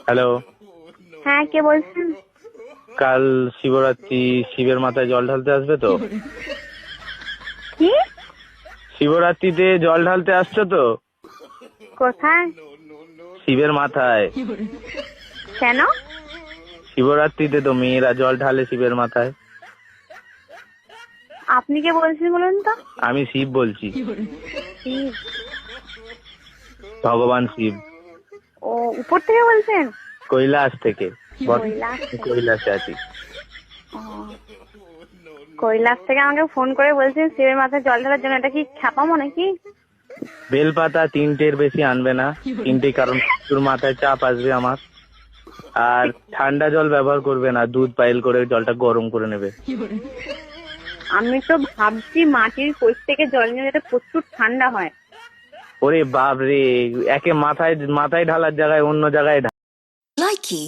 Hello, হ্যাঁ, কে বলছেন? কাল শিবরাত্রি, শিবের মাথায় জল ঢালতে আসবে তো? কি? শিবরাত্রিতে জল ঢালতে আসছো তো? কোথায়? শিবের মাথায়। কেন? শিবরাত্রিতে তো মেয়েরা জল ঢালে শিবের মাথায়। আপনি কে বলছেন বলুন তো? আমি শিব বলছি, শিব? ভগবান শিব। ও, উপর থেকে বলছেন? কৈলাস থেকে। কৈলাস থেকে? কৈলাসে আছি। ও, কৈলাস থেকে আমাকে ফোন করে বলছেন শিবের মাথায় জল ঢালার জন্য। এটা কি খ্যাপামো নাকি? বেলপাতা 3টের বেশি আনবে না, 3টে, কারণ তোর মাথায় চাপ আসবে আমার। আর ঠান্ডা জল ব্যবহার করবে না, দুধ পাইল করে জলটা গরম করে নেবে। আমি তো ভাবছি মাটির কোষ থেকে জল নিয়ে যেটা প্রচুর ঠান্ডা হয়। ওরে বাপ রে, একে মাথায় মাথায় ঢালার জায়গায় অন্য জায়গায় Likey